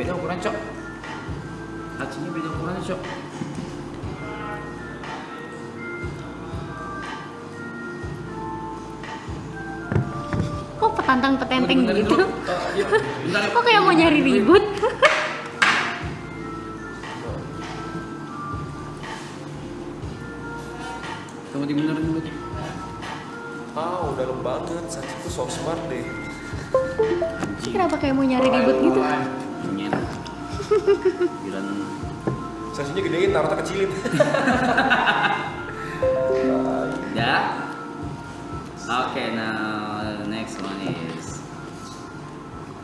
beda ukuran, Cok. Lacinya beda ukuran, Cok. Kok petantang-petenteng gitu? Yuk, bentar. Kok kayak mau nyari ribut? Kamu dibenerin dulu. Dalam banget, Sachi tuh so smart deh. Kenapa kayak mau nyari ribut gitu? Nyet. Bilang Sachinya gedein, Naruto kecilin. ya. Okay, now next one is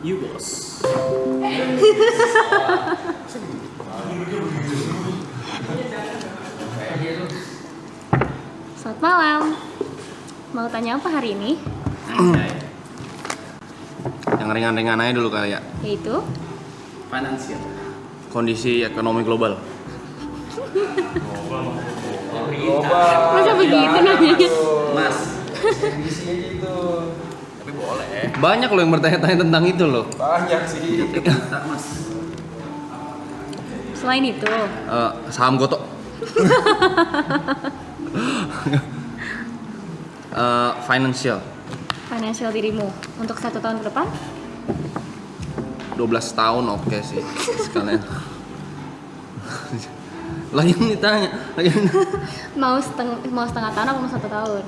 you boss. Selamat malam. Mau tanya apa hari ini? Anjay. Yang ringan-ringan aja dulu kali ya. Yaitu Finansial. Kondisi ekonomi global. masa begitu nanyanya? Mas. Isinya gitu. Tapi boleh. Banyak loh yang bertanya-tanya tentang itu loh. Banyak sih. Tak, Mas. Selain itu, Saham Goto. financial dirimu untuk 1 tahun ke depan? 12 tahun oke sih sekalian. Lagi ditanya, mau setengah tahun atau mau 1 tahun?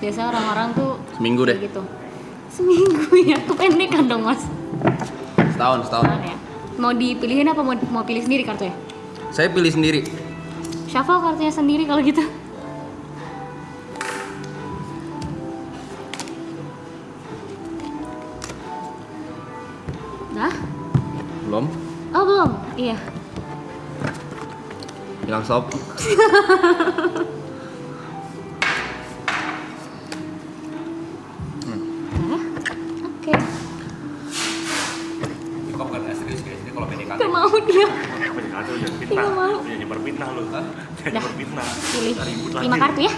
Biasanya orang-orang tuh Seminggu deh. kayak gitu. Seminggu ya, kependekan dong mas. setahun. Tahun ya. Mau dipilihin apa mau pilih sendiri kartunya? Saya pilih sendiri. Shuffle kartunya sendiri kalau gitu. Nah? Belum? Oh belum? Iya. Bilang stop. Nah? Oke. Kok bukan serius guys, ini kalau PDKT. Gak mau dia. PDKT jangan Nggak fitnah, mau. jangan nyebar fitnah lu. Jangan Dah. nyebar fitnah. Pilih Ribut 5 lagi. kartu ya.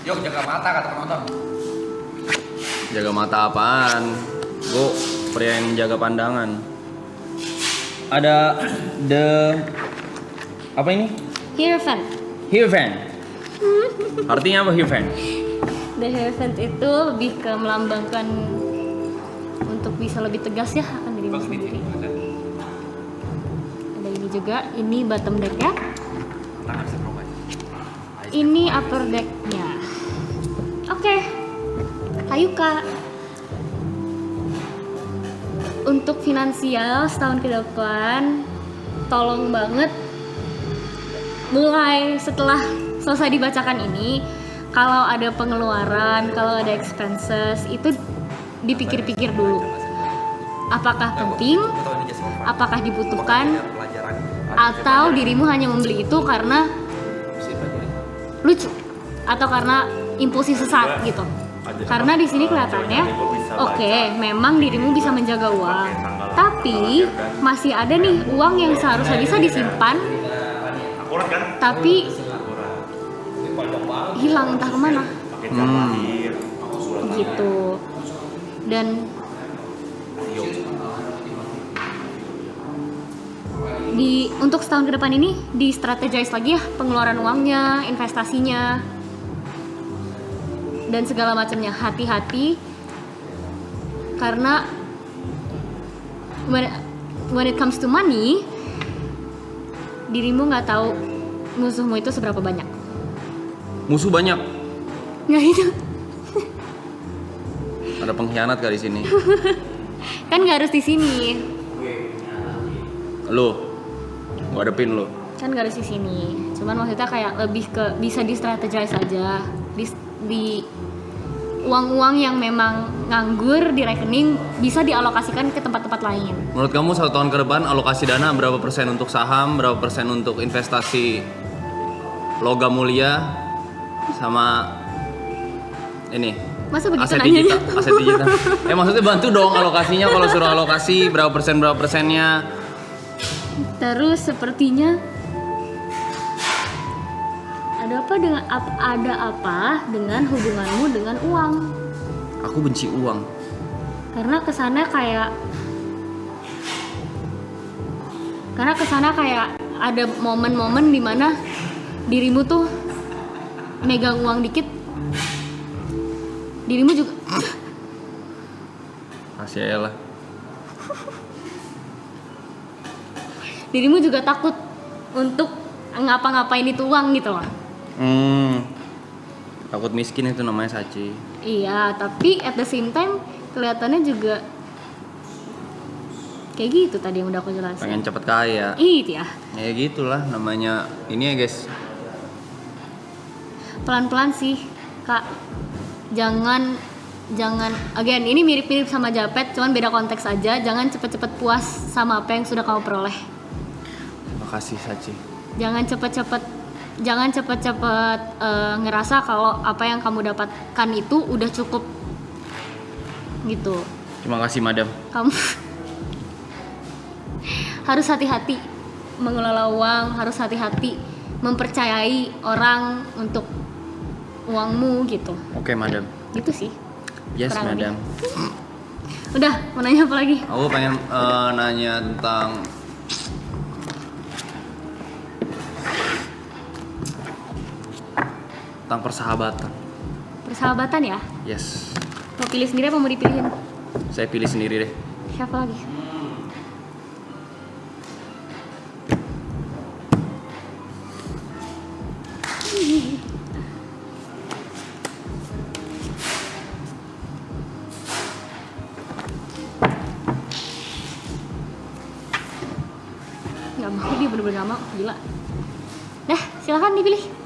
Yuk, jaga mata kata penonton. Jaga mata apaan? Gue pria yang jaga pandangan. Ada apa ini? Hierophant. Hierophant. Artinya apa Hierophant? The Hierophant itu lebih ke melambangkan untuk bisa lebih tegas ya akan dirimu sendiri. Ada ini juga, ini bottom deck ya. Tangan bisa proba. Ini upper decknya. Oke, ayo kak. Untuk finansial setahun ke depan, tolong banget mulai setelah selesai dibacakan ini, kalau ada pengeluaran, kalau ada expenses itu dipikir-pikir dulu. Apakah penting? Apakah dibutuhkan? Atau dirimu hanya membeli itu karena lucu atau karena impulsif sesaat gitu. Karena di sini kelihatannya oke, memang dirimu bisa menjaga uang, tapi masih ada nih uang yang seharusnya bisa disimpan Akurat kan? tapi hilang entah kemana Pakai cat lahir, surat gitu. Dan untuk setahun ke depan ini di strategize lagi ya pengeluaran uangnya, investasinya dan segala macamnya. Hati-hati karena when it comes to money, dirimu nggak tahu musuhmu itu seberapa banyak. Musuh banyak. Nah itu Ada pengkhianat gak di sini? kan nggak harus di sini, Lu, gua hadepin lu. kan nggak harus di sini. Cuman maksudnya kayak lebih ke bisa di strategize aja di uang-uang yang memang nganggur di rekening bisa dialokasikan ke tempat-tempat lain. Menurut kamu 1 tahun ke depan alokasi dana berapa persen untuk saham, berapa persen untuk investasi logam mulia, sama ini Masa begitu aset nanyanya? digital, aset digital. Maksudnya bantu dong alokasinya, kalau suruh alokasi berapa persennya. Terus sepertinya ada apa dengan hubunganmu dengan uang? Aku benci uang. Karena kesannya kayak ada momen-momen dimana dirimu tuh megang uang dikit, dirimu juga Kasih aja lah. dirimu juga takut untuk ngapa-ngapain itu uang gitu loh. Takut miskin itu namanya Saci. Iya, tapi at the same time kelihatannya juga kayak gitu tadi yang udah aku jelasin. Pengen cepet kaya. Itu ya. Ya gitulah namanya ini ya guys. Pelan-pelan sih, Kak. Jangan again ini mirip-mirip sama Japet, cuman beda konteks aja. Jangan cepet-cepet puas sama apa yang sudah kamu peroleh. Makasih Saci. Jangan cepet-cepet ngerasa kalau apa yang kamu dapatkan itu udah cukup gitu. Terima kasih madam. Kamu harus hati-hati mengelola uang, harus hati-hati mempercayai orang untuk uangmu gitu. Oke madam. Gitu sih. Yes Kurang madam. Udah, mau nanya apa lagi? Aku pengen nanya tentang persahabatan. Persahabatan ya? Yes. Mau pilih sendiri apa mau dipilihin? Saya pilih sendiri deh. Siapa lagi? Gak mau, dia bener-bener gak mau, gila. Dah, silakan dipilih.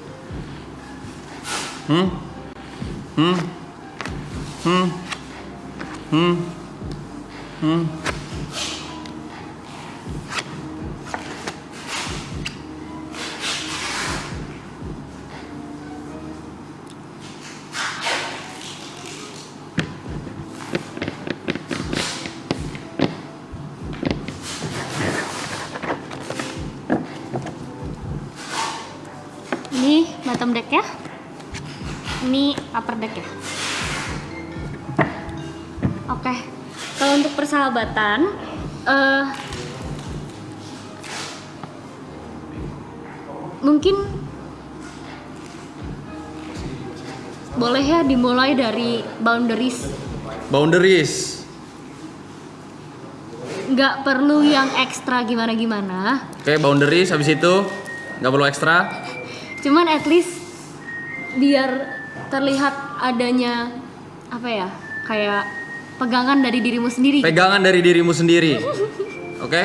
Ini bottom deck ya. Ini upper deck ya. Oke. Kalau untuk persahabatan, mungkin boleh ya dimulai dari boundaries. Boundaries. Nggak perlu yang ekstra gimana-gimana. Oke, boundaries habis itu nggak perlu ekstra. Cuman at least biar terlihat adanya apa ya, kayak pegangan dari dirimu sendiri. Pegangan dari dirimu sendiri. Oke?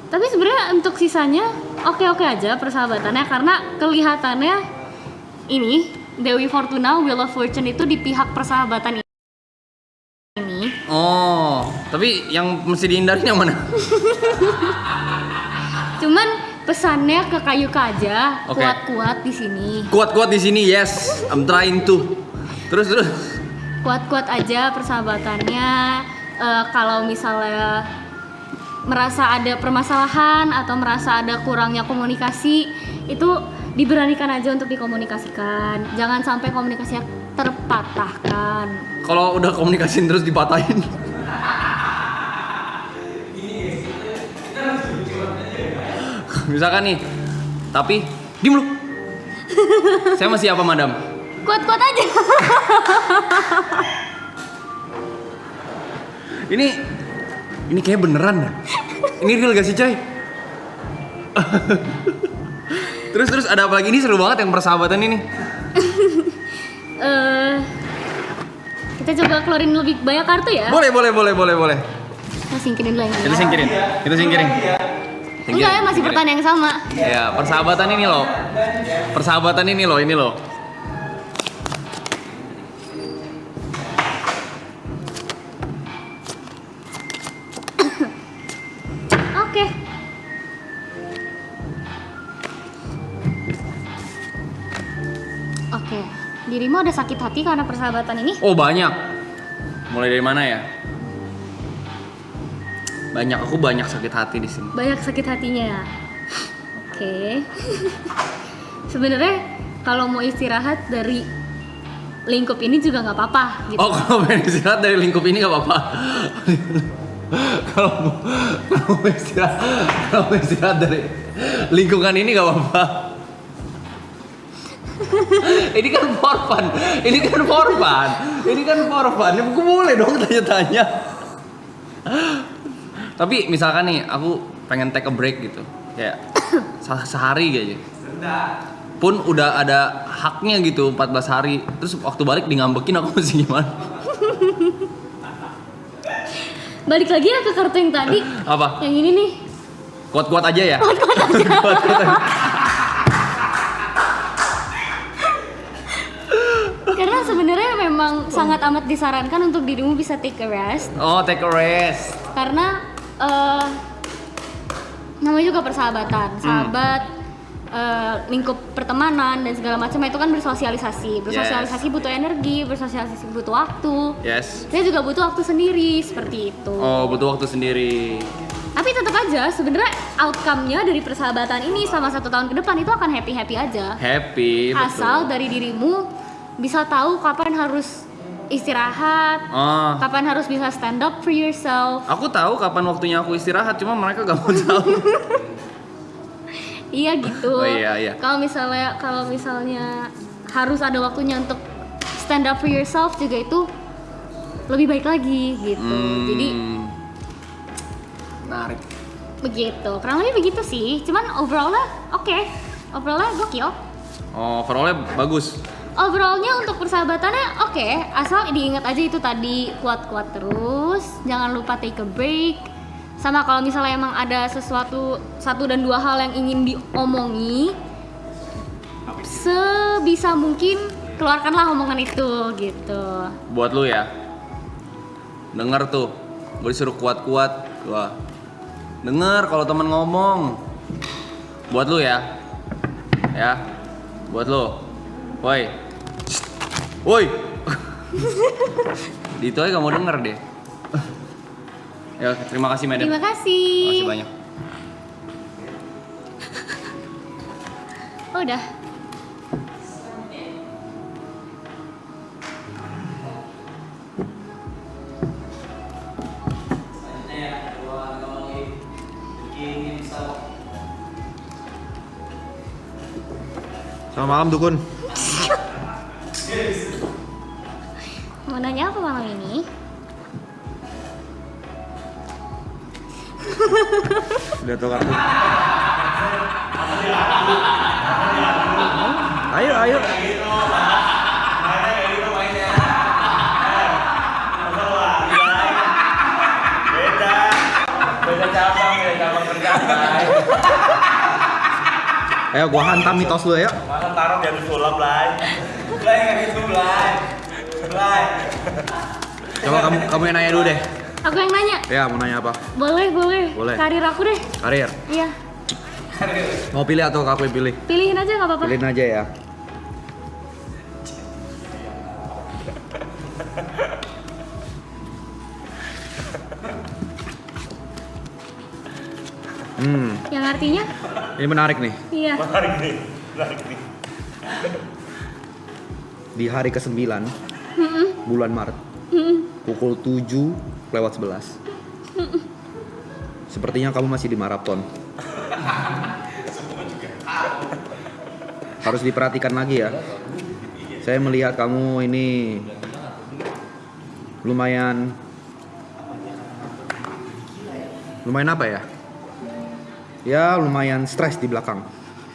Tapi sebenarnya untuk sisanya oke-oke aja persahabatannya, karena kelihatannya ini Dewi Fortuna, Wheel of Fortune itu di pihak persahabatan ini. Oh, tapi yang mesti dihindarin yang mana? Cuman pesannya ke Kayuka aja, Oke. kuat-kuat di sini. Kuat-kuat di sini, yes. I'm trying to. Terus. Kuat-kuat aja persahabatannya. Kalau misalnya merasa ada permasalahan atau merasa ada kurangnya komunikasi, itu diberanikan aja untuk dikomunikasikan. Jangan sampai komunikasinya terpatahkan. Kalau udah komunikasiin terus dipatahin. Misalkan nih, tapi diem lu. Saya masih apa madam? Kuat-kuat aja. Ini kayak beneran dah. Ini real gak sih coy? Terus ada apa lagi? Ini seru banget yang persahabatan ini. Kita coba keluarin lebih banyak kartu ya. Boleh. Kita singkirin dulu yang ini. Kita singkirin. Enggak ya, masih pertanyaan yang sama. Ya, persahabatan ini loh. Ini loh. Oke. Oke. Dirimu ada sakit hati karena persahabatan ini? Oh, banyak. Mulai dari mana ya? Aku banyak sakit hati di sini. Banyak sakit hatinya. Oke. Sebenarnya kalau mau istirahat dari lingkup ini juga nggak apa-apa gitu. Oh, kalau pengen istirahat dari lingkup ini nggak apa-apa. Kalau mau istirahat dari lingkungan ini nggak apa-apa. Ini kan for fun. Ini kan for fun. Ya, aku boleh dong tanya-tanya. Tapi misalkan nih, aku pengen take a break gitu, kayak sehari aja. Pun udah ada haknya gitu 14 hari. Terus waktu balik di ngambekin aku mesti gimana? Balik lagi ya ke kartu yang tadi. Apa? Yang ini nih. Kuat-kuat aja ya? Kuat-kuat aja. Kuat-kuat aja. Karena sebenarnya memang sangat amat disarankan untuk dirimu bisa take a rest. Oh, take a rest. Karena namanya juga persahabatan, sahabat, lingkup pertemanan dan segala macam itu kan bersosialisasi. Bersosialisasi butuh energi, bersosialisasi butuh waktu. Yes. Saya juga butuh waktu sendiri seperti itu. Oh, butuh waktu sendiri. Tapi tetap aja sebenarnya outcome-nya dari persahabatan ini selama 1 tahun ke depan itu akan happy aja. Happy, Asal betul. dari dirimu bisa tahu kapan harus istirahat, Oh, kapan harus bisa stand up for yourself. aku tahu kapan waktunya aku istirahat, cuma mereka gak mau tahu. Iya gitu. Oh, iya. Kalau misalnya harus ada waktunya untuk stand up for yourself juga itu lebih baik lagi gitu. Jadi menarik. begitu. Kurang lebih begitu sih. Cuman overallnya oke. Overallnya gokil. Oh, overallnya bagus. Overallnya untuk persahabatannya oke. Asal diingat aja itu tadi, kuat-kuat terus. Jangan lupa take a break. Sama kalau misalnya emang ada sesuatu 1 dan 2 hal yang ingin diomongi, sebisa mungkin keluarkanlah omongan itu gitu. Buat lu ya. Dengar tuh, gue disuruh kuat-kuat. Wah. Dengar kalau temen ngomong. Buat lu ya. Ya. Buat lu. Woi. Woi. Itu aja gak mau denger deh. Ya, terima kasih madam. Terima kasih. Terima kasih banyak. Oh, udah. Selamat malam Dukun. Mau nanya apa malam ini? Lihat tuh kartu. Ayo. Beda cabang bercapai. Ayo gua hantam mitos lu ya. Masa taruh di atas sulap, Blay. Blay nggak gitu, Blay. Blay. Coba kamu yang nanya dulu deh. Aku yang nanya. Ya, mau nanya apa? Boleh. Boleh. Karir aku deh. Karir. Iya. Mau pilih atau aku yang pilih? Pilihin aja nggak apa-apa. Pilihin aja ya. Yang artinya? Ini menarik nih. Iya. Menarik nih. Di hari ke-9 bulan Maret pukul 7:11. Sepertinya kamu masih di maraton. Harus diperhatikan lagi ya. Saya melihat kamu ini lumayan apa ya? Ya lumayan stres di belakang.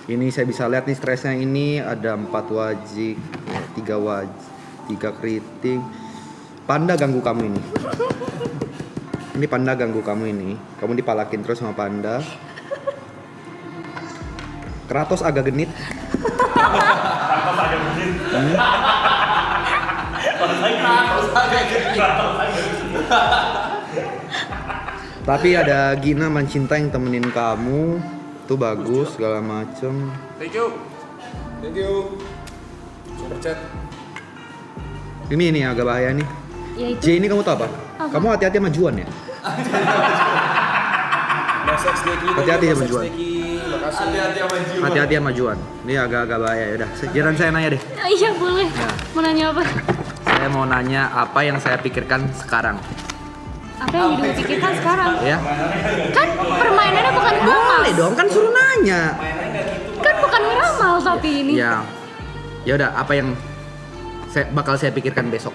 Ini saya bisa lihat nih stresnya ini ada 4 wajik, 3 keriting. Panda ganggu kamu ini. Ini panda ganggu kamu ini. Kamu dipalakin terus sama panda. Kratos agak genit. Tapi ada Gina Mancinta yang temenin kamu. Itu bagus segala macem. Thank you. Super chat. Ini agak bahaya nih. Ya itu. J ini kamu tau apa? Kamu hati-hati sama Juan ya. Hati-hati sama Juan. Hati-hati sama Juan. Ini agak-agak bahaya. Yaudah, giliran saya nanya deh. Iya boleh. Ya. Mau nanya apa? Saya mau nanya apa yang saya pikirkan sekarang. Apa yang dipikirkan sekarang? Ya. Kan permainannya bukan ngeramal. Boleh dong, kan suruh nanya. Kan bukan ngeramal tapi ini. Ya. Ya udah, apa yang bakal saya pikirkan besok?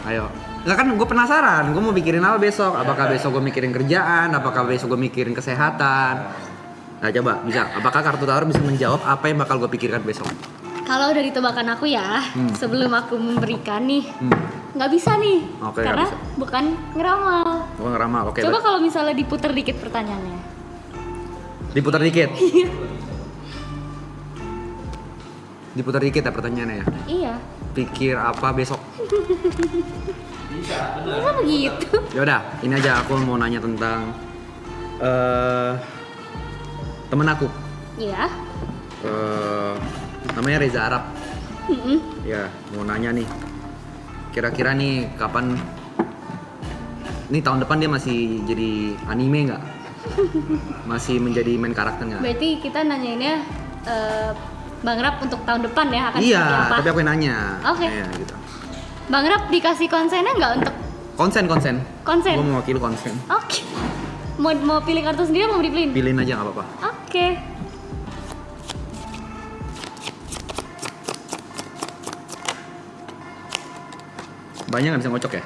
Ayo. Nggak, kan gue penasaran, gue mau mikirin apa besok? Apakah besok gue mikirin kerjaan? Apakah besok gue mikirin kesehatan? Nah coba, bisa. Apakah kartu tawar bisa menjawab apa yang bakal gue pikirkan besok? Kalau dari tebakan aku ya, sebelum aku memberikan nih, nggak bisa nih, Oke, nggak karena bisa. bukan ngeramal. Gue ngeramal, oke. Coba baik. kalau misalnya diputar dikit pertanyaannya. Diputar dikit. Diputar dikit ya pertanyaannya ya. Iya, Pikir apa besok? masa begitu? Ya udah, ini aja aku mau nanya tentang temen aku. Iya. Namanya Reza Arab. Mm-mm. Ya, mau nanya nih. Kira-kira nih kapan? Nih tahun depan dia masih jadi anime nggak? Masih menjadi main karakternya? Berarti kita nanyainnya Bang Rap untuk tahun depan ya akan Iya, seperti apa? tapi aku yang nanya. Oke. Iya, gitu. Bang Rap dikasih konsennya nggak untuk Konsen. konsen? Gue mewakili konsen. Oke. Mau pilih kartu sendiri mau dipilihin? Pilihin aja nggak apa-apa. Oke. Banyak nggak bisa ngocok ya?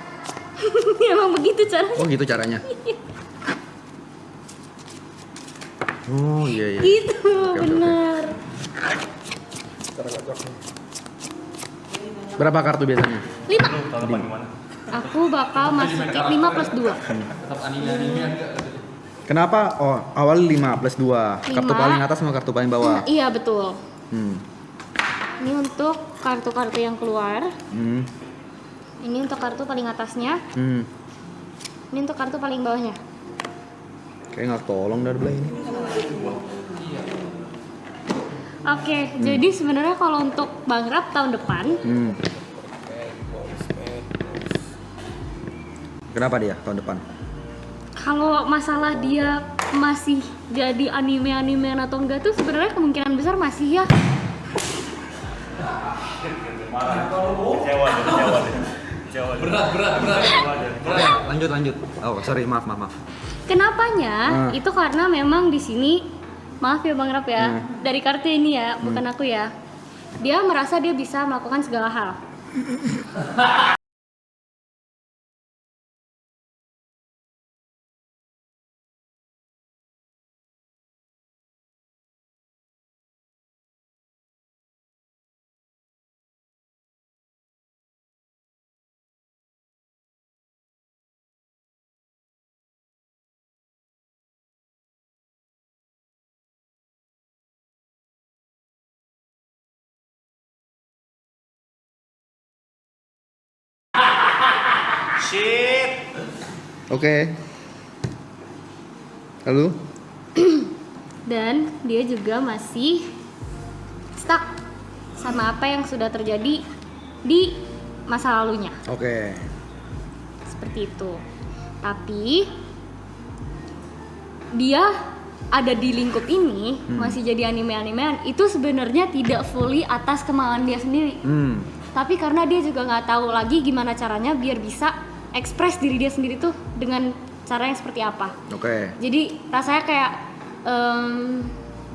Emang begitu caranya. Oh gitu caranya. Oh iya iya. Gitu, Oke. benar. Berapa kartu biasanya? 5. Tahun depan gimana? Aku bakal masukin 5 plus 2. Kenapa? Oh awal 5 plus 2. Kartu 5. paling atas sama kartu paling bawah. Iya, betul. Hmm. Ini untuk kartu-kartu yang keluar. Hmm. Ini untuk kartu paling atasnya. Hmm. Ini untuk kartu paling bawahnya. Kayak nggak tolong dari belah ini. Oke, jadi sebenarnya kalau untuk Bang Rap tahun depan, Hmm. Kenapa dia tahun depan? kalau masalah dia masih jadi anime-animean atau enggak tuh sebenarnya kemungkinan besar masih ya. Kecewa deh. Berat. Lanjut. Oh sorry maaf. Kenapanya? Itu karena memang di sini, maaf ya Bang Rap ya, dari kartu ini ya, bukan aku ya. Dia merasa dia bisa melakukan segala hal. Shit. Oke. Lalu? Dan dia juga masih stuck sama apa yang sudah terjadi di masa lalunya. Oke. Seperti itu. Tapi dia ada di lingkup ini masih jadi anime-animean itu sebenarnya tidak fully atas kemauan dia sendiri. Tapi karena dia juga nggak tahu lagi gimana caranya biar bisa ekspres diri dia sendiri tuh dengan cara yang seperti apa. Oke. Jadi rasanya kayak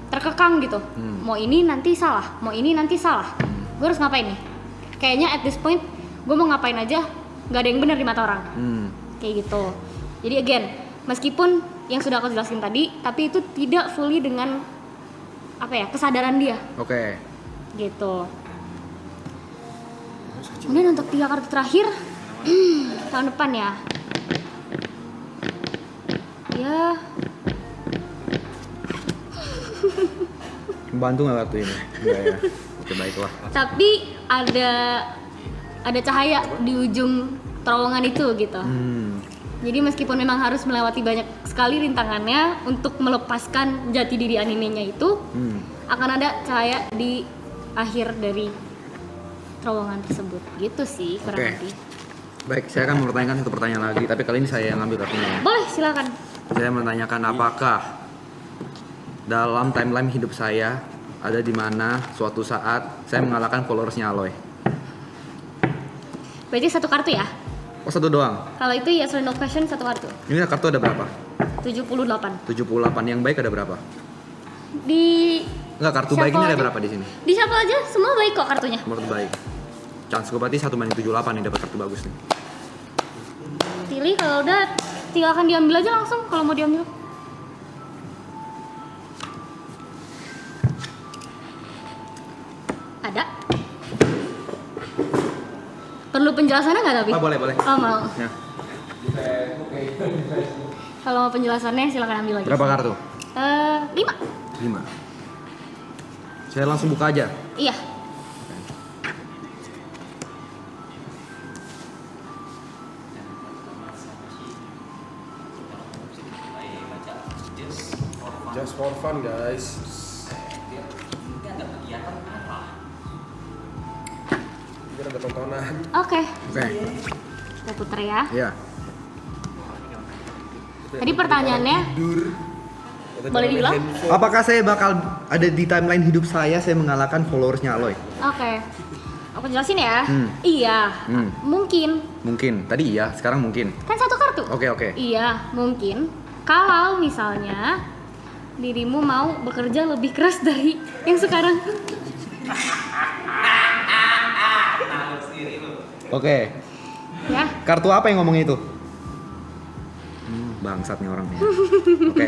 terkekang gitu. Mau ini nanti salah, mau ini nanti salah. Gue harus ngapain nih? Kayaknya at this point gue mau ngapain aja nggak ada yang benar di mata orang. Kayak gitu. Jadi again, meskipun yang sudah aku jelasin tadi, tapi itu tidak fully dengan apa ya, kesadaran dia. Oke. Gitu. Kemudian untuk 3 kartu terakhir tahun depan ya. Ya, Membantu nggak kartu ini? Enggak ya. Oke baiklah. tapi ada cahaya di ujung terowongan itu gitu. Jadi meskipun memang harus melewati banyak sekali rintangannya untuk melepaskan jati diri animenya itu, akan ada cahaya di akhir dari terowongan tersebut. Gitu sih kurang Oke. lebih. Baik, saya akan mempertanyakan satu pertanyaan lagi, tapi kali ini saya yang ngambil kartunya. Boleh, silakan. Saya menanyakan apakah dalam timeline hidup saya ada di mana suatu saat saya mengalahkan followersnya Aloy. Berarti satu kartu ya? Oh, satu doang. Kalau itu yes or no question satu kartu. Ini kartu ada berapa? 78. 78. Yang baik ada berapa? Di Enggak, kartu Shuffle baik ini ada aja. berapa di sini? Di shuffle aja semua baik kok kartunya. Menurut baik. Chance gue berarti 1/78 nih dapat kartu bagus nih. Pilih, kalau udah silakan diambil aja langsung kalau mau diambil. Ada. Perlu penjelasannya nggak tapi? Oh, boleh, boleh. Oh mau. Ya. Kalau mau penjelasannya silakan ambil lagi. Berapa kartu? 5. 5. Saya langsung buka aja. Iya. Just for fun guys. Biar ada tontonan. Oke. Oke. Kita puter ya. Iya. Tadi pertanyaannya Tidur. boleh diulang? Apakah saya bakal ada di timeline hidup saya mengalahkan followersnya Aloy? Oke. Aku jelasin ya. Hmm. Iya. Hmm. Mungkin. Mungkin. Tadi iya, sekarang mungkin. Kan satu kartu. Oke, oke. Iya, mungkin. Kalau misalnya dirimu mau bekerja lebih keras dari yang sekarang. Oke. Ya. Kartu apa yang ngomong itu? Bangsat nih orangnya. Oke.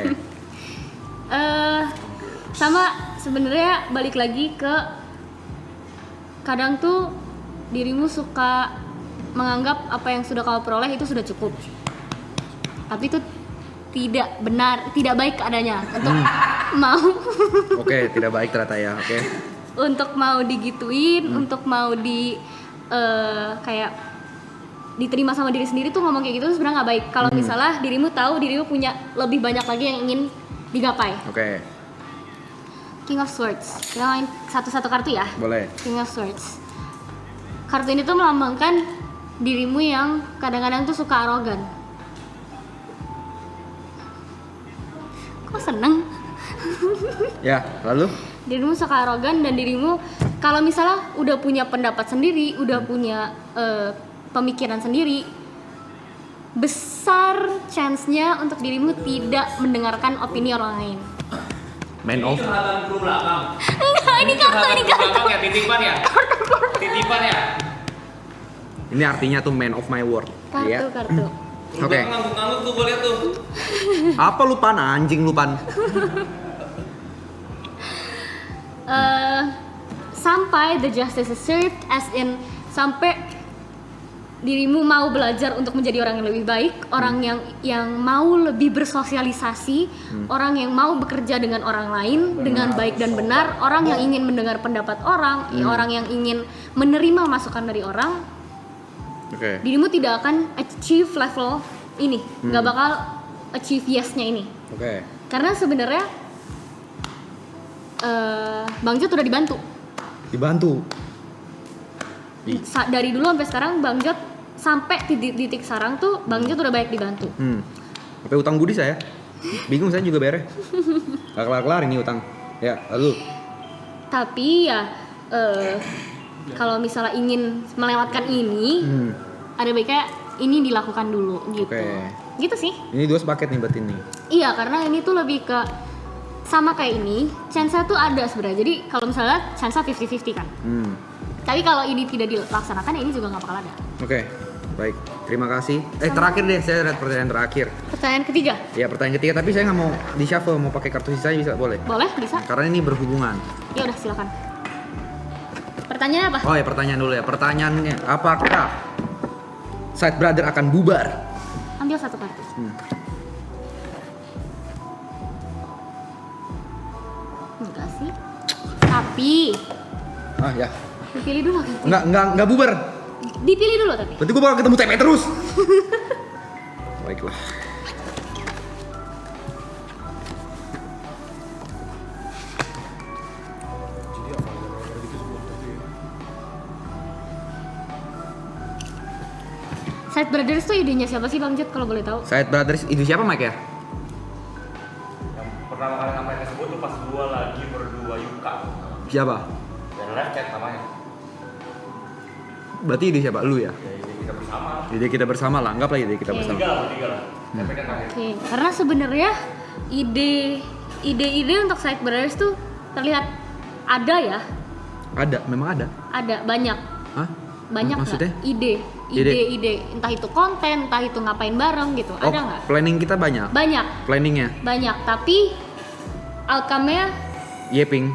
Sama sebenarnya balik lagi ke kadang tuh dirimu suka menganggap apa yang sudah kau peroleh itu sudah cukup. Tapi itu tidak benar, tidak baik adanya untuk mau Oke, tidak baik ternyata ya. Oke. untuk mau digituin, untuk mau di kayak diterima sama diri sendiri tuh ngomong kayak gitu tuh sebenarnya nggak baik. Kalau misalnya dirimu tahu dirimu punya lebih banyak lagi yang ingin digapai. Oke. King of Swords. Kita main satu-satu kartu ya. Boleh. King of Swords. Kartu ini tuh melambangkan dirimu yang kadang-kadang tuh suka arogan. Kok seneng? Ya, lalu? Dirimu suka arogan dan dirimu kalau misalnya udah punya pendapat sendiri, udah punya pemikiran sendiri, besar chance-nya untuk dirimu tidak mendengarkan opini orang lain. Man of. Curhatan kru belakang. Enggak, ini kartu, ini kartu. Belakang ya, titipan ya. Titipan ya. Ini artinya tuh man of my word. Kartu, Iya. kartu. Kru Oke. belakang ngangguk-ngangguk tuh gue liat tuh. Apa lu pan anjing lu pan? Sampai the justice is served, as in sampai dirimu mau belajar untuk menjadi orang yang lebih baik, orang yang mau lebih bersosialisasi, orang yang mau bekerja dengan orang lain dengan baik dan benar, orang yang ingin mendengar pendapat orang, orang yang ingin menerima masukan dari orang. Oke. Dirimu tidak akan achieve level ini, nggak bakal achieve yes-nya ini, Oke. karena sebenarnya Bang Jot udah dibantu. Dibantu. Dari dulu sampai sekarang Bang Jot sampai titik sekarang tuh Bang Jot udah banyak dibantu. Sampai utang budi saya. Bingung saya juga beres. Gak kelar-kelar ini utang. Ya, lalu. Tapi ya kalau misalnya ingin melewatkan ini, ada baiknya ini dilakukan dulu gitu. Oke. Gitu sih. Ini 2 sepaket nih buat ini. Iya, karena ini tuh lebih ke sama kayak ini, chance-nya tuh ada sebenarnya. Jadi kalau misalnya chance-nya 50-50 kan. Tapi kalau ini tidak dilaksanakan, ya ini juga nggak bakal ada. Oke. Baik. Terima kasih. Terakhir deh, saya ada pertanyaan terakhir. Pertanyaan ketiga, Ya, pertanyaan ketiga, tapi saya nggak mau di shuffle, mau pakai kartu sisanya bisa boleh? boleh bisa? Karena ini berhubungan. Ya udah silakan. Pertanyaannya apa? Oh ya, pertanyaan dulu ya. Pertanyaannya, apakah Side Brother akan bubar? Ambil satu kartu. Enggak sih. Tapi Ah ya. dipilih dulu kan? Enggak bubar. Dipilih dulu tapi. Berarti gue bakal ketemu TP terus. Baiklah. Jadi apa yang gitu sebelum itu ya? Side Brothers tuh idenya siapa sih Bang Jet kalau boleh tahu? Side Brothers itu siapa Mike ya? pertama kali ngapain tersebut tuh pas gua lagi berdua Yuka. Siapa? Dan live chat namanya. Berarti ide siapa? Lu ya? Ya ini kita bersama. Ide kita bersama lah, anggaplah ide kita bersama. Tiga lah. Tapi kan terakhir. Oke, karena sebenarnya ide-ide untuk side brothers tuh terlihat ada ya, Ada, memang ada. ada banyak Hah? banyak nggak? Maksudnya? ide entah itu konten, entah itu ngapain bareng gitu, ada nggak? Planning kita banyak. Banyak Planningnya, banyak, tapi outcome-nya Yeping.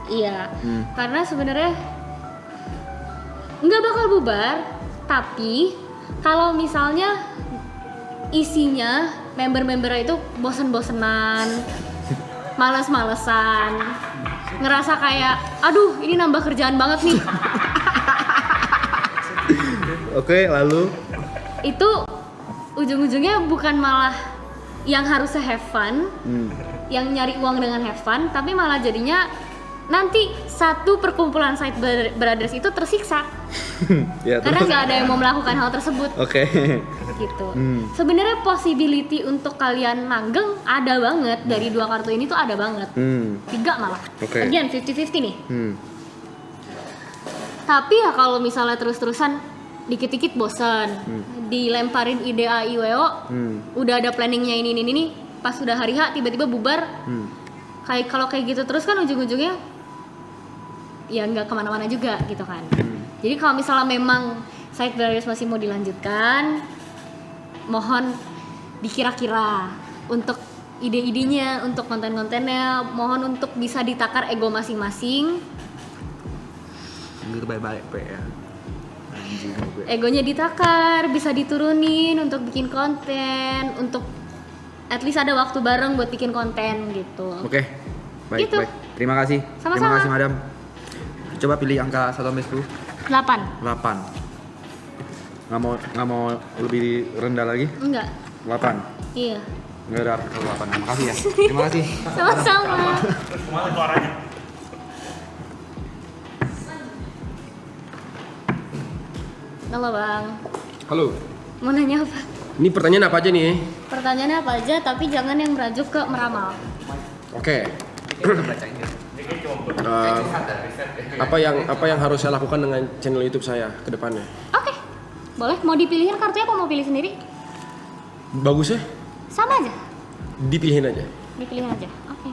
iya, Hmm. karena sebenarnya nggak bakal bubar, tapi kalau misalnya isinya member-membernya itu bosen-bosenan, males-malesan, ngerasa kayak aduh ini nambah kerjaan banget nih, Oke, lalu itu ujung-ujungnya bukan malah yang harusnya have fun, yang nyari uang dengan have fun, tapi malah jadinya nanti satu perkumpulan side brothers itu tersiksa ya karena terus. nggak ada yang mau melakukan hal tersebut Oke. gitu. Hmm. Sebenarnya possibility untuk kalian langgeng ada banget dari dua kartu ini tuh ada banget, tiga malah. Oke. Again 50-50 nih. Hmm. Tapi ya kalau misalnya terus-terusan dikit-dikit bosan, dilemparin ide AIWO, udah ada planningnya ini, pas udah hari H tiba-tiba bubar. Kayak kalau kayak gitu terus kan ujung-ujungnya ya nggak kemana-mana juga gitu kan. Jadi kalau misalnya memang side brothers masih mau dilanjutkan, mohon dikira-kira untuk ide-idenya, untuk konten-kontennya, mohon untuk bisa ditakar ego masing-masing. Gitu baik-baik Pe, ya. Anjing gue. Egonya ditakar, bisa diturunin untuk bikin konten, untuk at least ada waktu bareng buat bikin konten gitu. Oke. Baik, Gitu. baik. Terima kasih. Sama-sama. Terima kasih, Madam. Coba pilih angka 1 sampai 10. 8. 8. Nggak mau lebih rendah lagi? Enggak. 8. Iya. Nggak ada 8. Terima kasih ya. Terima kasih. Sama-sama. Terus kemana suaranya? Halo Bang. Halo. Mau nanya apa? Ini pertanyaan apa aja nih? Pertanyaannya apa aja, tapi jangan yang merajuk ke meramal. Oke. Kita bacain ya. Apa yang harus saya lakukan dengan channel YouTube saya ke depannya? Oke. Boleh, mau dipilihin kartunya apa mau pilih sendiri? Bagus ya? Sama aja. Dipilihin aja. Dipilihin aja. Oke.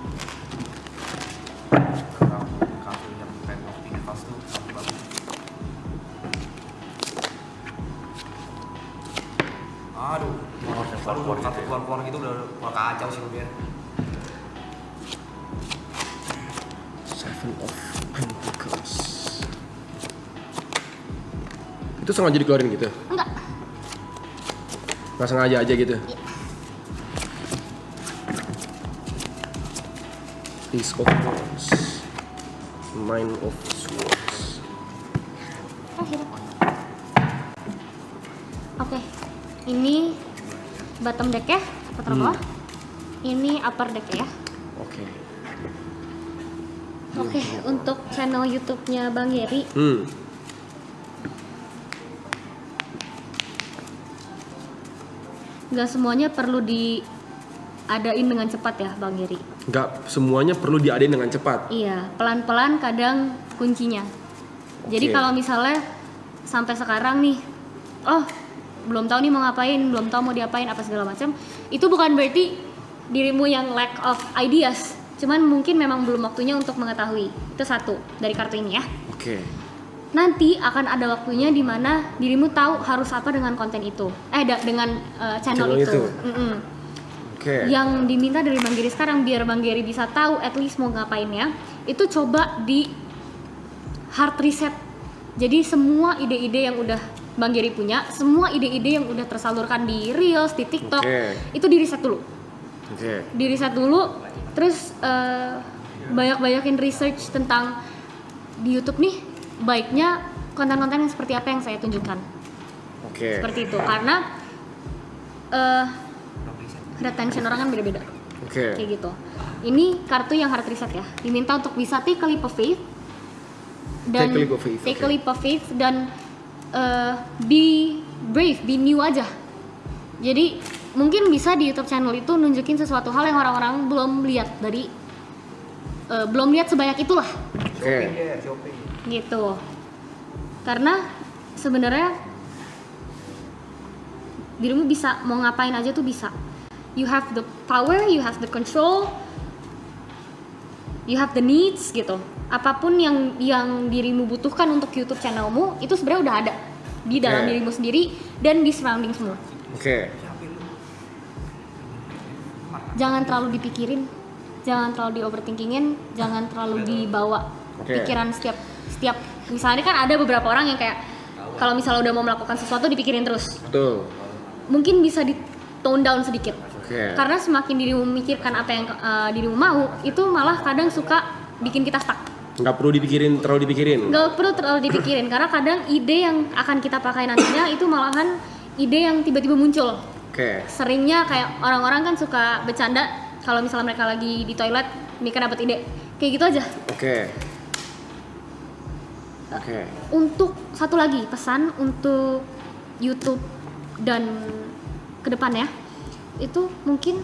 Kartu yang pen of pintas tuh bagus. Aduh, keluar kartu keluar gitu udah kacau sih udah. Seven of Pentacles. Itu sengaja dikeluarin gitu? Enggak. Nggak sengaja aja gitu? Ace of Wands, Nine of Swords. Oke. Ini bottom deck ya, putar bawah. Ini upper deck ya. Oke. Oke, untuk channel YouTube-nya Bang Yeri, nggak semuanya perlu diadain dengan cepat ya Bang Yeri. Nggak semuanya perlu diadain dengan cepat. Iya, pelan-pelan kadang kuncinya. Jadi Oke. kalau misalnya sampai sekarang nih, oh belum tahu nih mau ngapain, belum tahu mau diapain apa segala macam, itu bukan berarti dirimu yang lack of ideas. Cuman mungkin memang belum waktunya untuk mengetahui. Itu satu dari kartu ini ya. Oke. Nanti akan ada waktunya di mana dirimu tahu harus apa dengan konten itu. Dengan channel Channel itu. itu. Oke. Yang diminta dari Bang Geri sekarang biar Bang Geri bisa tahu at least mau ngapainnya, itu coba di hard reset. Jadi semua ide-ide yang udah Bang Geri punya, semua ide-ide yang udah tersalurkan di Reels, di TikTok, Oke. itu di reset dulu. Oke. Di reset dulu, terus banyak-banyakin research tentang di YouTube nih, baiknya konten-konten yang seperti apa yang saya tunjukkan. Oke. Seperti itu, karena retention orang kan beda-beda. Oke. Kayak gitu. Ini kartu yang hard reset ya. Diminta untuk bisa take a leap of faith dan Take a leap of faith, take oke. a leap of faith dan be brave, be new aja. Jadi mungkin bisa di YouTube channel itu nunjukin sesuatu hal yang orang-orang belum lihat belum lihat sebanyak itulah Oke. gitu. Karena sebenarnya dirimu bisa mau ngapain aja tuh bisa. You have the power, you have the control, you have the needs gitu. Apapun yang dirimu butuhkan untuk YouTube channelmu itu sebenarnya udah ada di dalam Oke. dirimu sendiri dan di surrounding semua. Oke. Jangan terlalu dipikirin, jangan terlalu di overthinkingin, jangan terlalu dibawa Oke. pikiran setiap misalnya kan ada beberapa orang yang kayak kalau misalnya udah mau melakukan sesuatu dipikirin terus. Betul. Mungkin bisa di tone down sedikit. Oke. Karena semakin dirimu memikirkan apa yang dirimu mau, itu malah kadang suka bikin kita stuck. Nggak perlu terlalu dipikirin. Gak perlu terlalu dipikirin karena kadang ide yang akan kita pakai nantinya itu malahan ide yang tiba-tiba muncul. Oke. Seringnya kayak orang-orang kan suka bercanda kalau misalnya mereka lagi di toilet mereka dapat ide kayak gitu aja. Oke. Oke. Untuk satu lagi pesan untuk YouTube dan kedepannya itu mungkin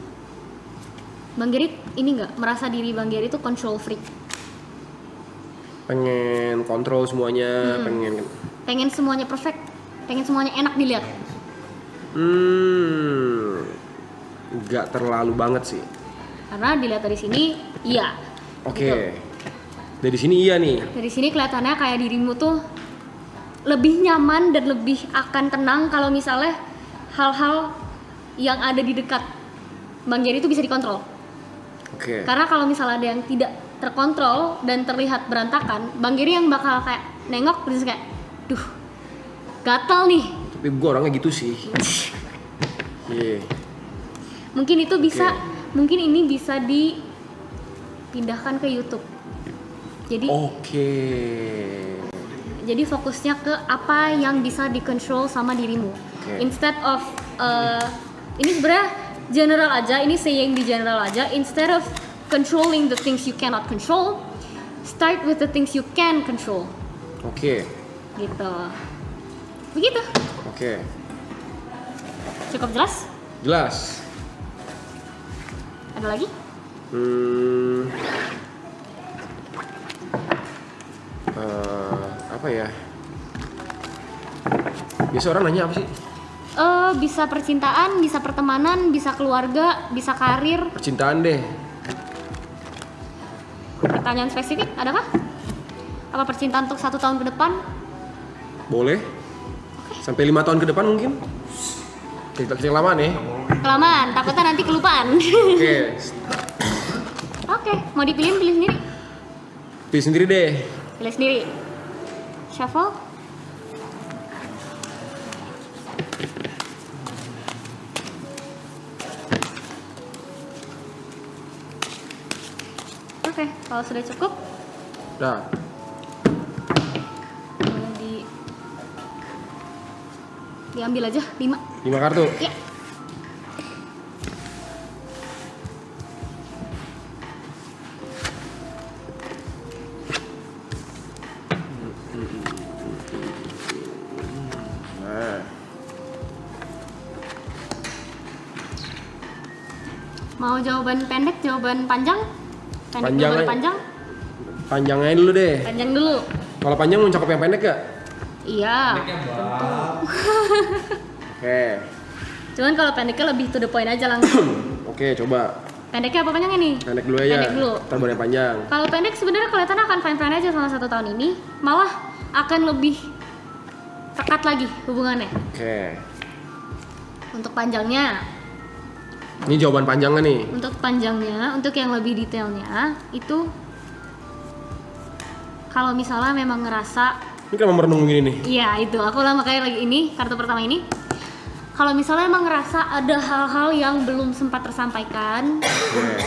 Bang Gary ini nggak merasa diri Bang Gary itu control freak, Pengen kontrol semuanya, pengen semuanya perfect, pengen semuanya enak dilihat. Nggak terlalu banget sih. Karena dilihat dari sini iya. Oke. Gitu. Dari sini iya nih. Dari sini kelihatannya kayak dirimu tuh lebih nyaman dan lebih akan tenang kalau misalnya hal-hal yang ada di dekat Bang Gary itu bisa dikontrol. Oke. Karena kalau misalnya ada yang tidak terkontrol dan terlihat berantakan, Bang Gary yang bakal kayak nengok terus kayak, duh, gatal nih. Tapi gue orangnya gitu sih. Iya. Mungkin itu bisa, Oke. mungkin ini bisa dipindahkan ke YouTube. Jadi, Oke. jadi fokusnya ke apa yang bisa dikontrol sama dirimu. Oke. Instead of ini sebenarnya general aja, ini saying di general aja. Instead of controlling the things you cannot control, start with the things you can control. Oke. Gitu. Begitu. Oke. Cukup jelas? Jelas. Ada lagi? Apa ya? Biasa orang nanya apa sih? Bisa percintaan, bisa pertemanan, bisa keluarga, bisa karir. Percintaan deh. Pertanyaan spesifik, adakah? Apa percintaan untuk 1 tahun ke depan? Boleh. Sampai 5 tahun ke depan mungkin. Kecil lama nih. Kelamaan, takutnya nanti kelupaan. Oke. Oke, mau dipilih pilih sendiri. Pilih sendiri deh. Pilih sendiri. Shuffle. Oke, kalau sudah cukup, Nah, diambil aja 5. 5 kartu. Ya. Nah, Mau jawaban pendek, jawaban panjang? Pendek, Panjang jawaban aja. panjang? panjang aja dulu deh. Panjang dulu. Kalau panjang mau cakep yang pendek gak? Iya. Oke. Cuman kalau pendeknya lebih to the point aja langsung. Oke, coba. Pendeknya apa panjangnya nih? Pendek dulu aja. Pendek dulu. Ntar baru yang panjang. Kalau pendek sebenarnya kelihatannya akan fine-fine aja sama 1 tahun ini, malah akan lebih pekat lagi hubungannya. Oke. Untuk panjangnya, Ini jawaban panjangnya nih. untuk yang lebih detailnya itu kalau misalnya memang ngerasa, Ini kan merenung gini nih. iya itu aku lah makanya lagi ini kartu pertama ini. Kalau misalnya emang ngerasa ada hal-hal yang belum sempat tersampaikan, Oke.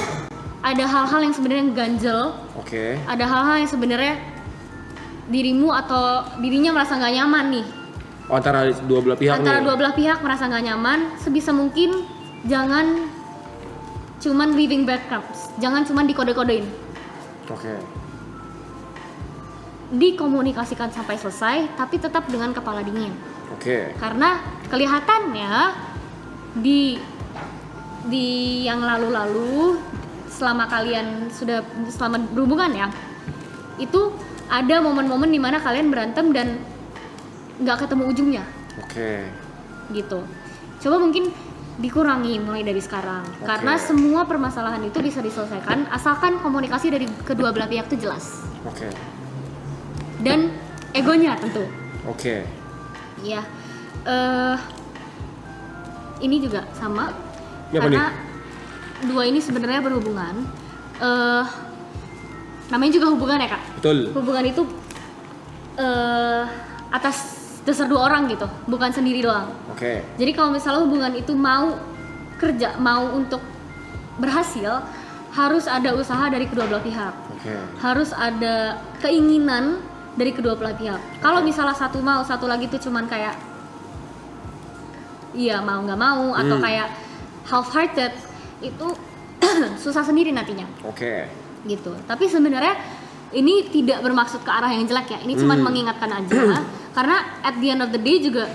ada hal-hal yang sebenarnya ganjel, Oke. ada hal-hal yang sebenarnya dirimu atau dirinya merasa nggak nyaman nih. Oh, antara dua belah pihak Antara nih. dua belah pihak merasa nggak nyaman, sebisa mungkin jangan cuman leaving breadcrumbs, jangan cuman dikode-kodein, Oke. dikomunikasikan sampai selesai, tapi tetap dengan kepala dingin. Oke. Karena kelihatannya di di yang lalu-lalu selama kalian selama berhubungan ya, itu ada momen-momen dimana kalian berantem dan nggak ketemu ujungnya Oke. gitu. Coba mungkin dikurangi mulai dari sekarang, karena semua permasalahan itu bisa diselesaikan asalkan komunikasi dari kedua belah pihak itu jelas Oke. dan egonya tentu. Oke. Ya, ini juga sama Ini apa karena dua ini sebenarnya berhubungan. Namanya juga hubungan ya kak. Betul. Hubungan itu atas dasar dua orang gitu, bukan sendiri doang. Oke. Jadi kalau misalnya hubungan itu mau kerja, mau untuk berhasil, harus ada usaha dari kedua belah pihak. Oke. Harus ada keinginan dari kedua belah pihak. Kalau misalnya satu mau, satu lagi tuh cuman kayak iya mau nggak mau atau kayak half hearted, itu susah sendiri nantinya Oke. gitu. Tapi sebenarnya ini tidak bermaksud ke arah yang jelek ya. Ini cuma mengingatkan aja karena at the end of the day juga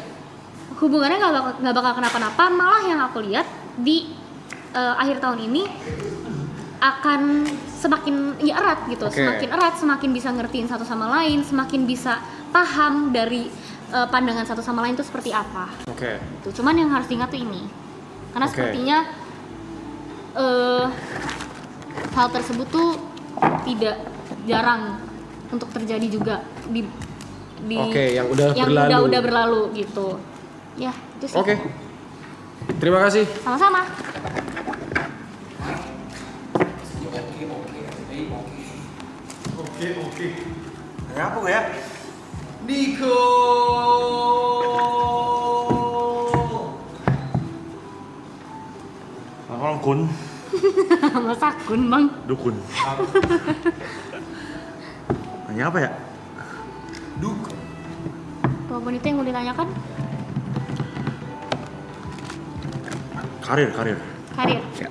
hubungannya nggak bakal kenapa-napa. Malah yang aku lihat di akhir tahun ini akan semakin ya erat gitu. Oke. Semakin erat, semakin bisa ngertiin satu sama lain, semakin bisa paham dari pandangan satu sama lain itu seperti apa. Oke. Tuh, cuman yang harus diingat tuh ini. Karena Oke. sepertinya hal tersebut tuh tidak jarang untuk terjadi juga di Oke, yang udah berlalu. udah berlalu gitu. Ya, itu sih. Oke. Terima kasih. Sama-sama. Ya apa gue ya? Niko. Malam kun. Masa kun bang? Dukun. Nanya apa ya? Apapun itu yang mau ditanyakan? Karir. Karir. Ya.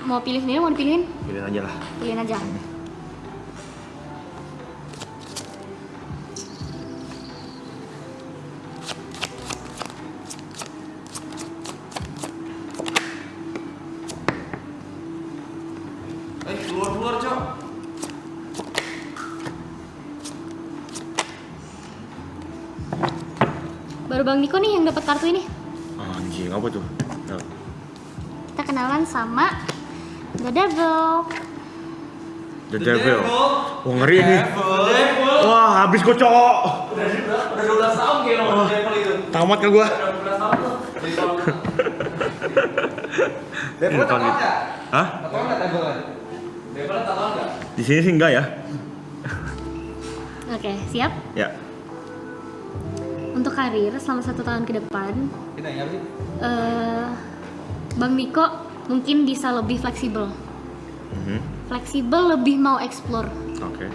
Mau pilih sendiri, mau dipilihin? Pilihin aja lah. Pilihin aja. Keluar, Cok. Baru Bang Niko nih yang dapat kartu ini. Anjing, apa tuh? Ya. Kita kenalan sama The Devil. The Devil. Wah, ngeri nih. Wah, habis gua, Cok. Udah 12 tahun kayak nomor level itu. Tamat ke gua. Udah 12 tahun tuh. Dari tahun Devil tahu nggak? Hah? Tahu nggak Devil? Devil tahu nggak? Di sini sih enggak ya? Oke, siap? Ya. Untuk karir selama 1 tahun ke depan, Kita apa sih? Bang Niko mungkin bisa lebih fleksibel. Fleksibel, lebih mau explore. Oke.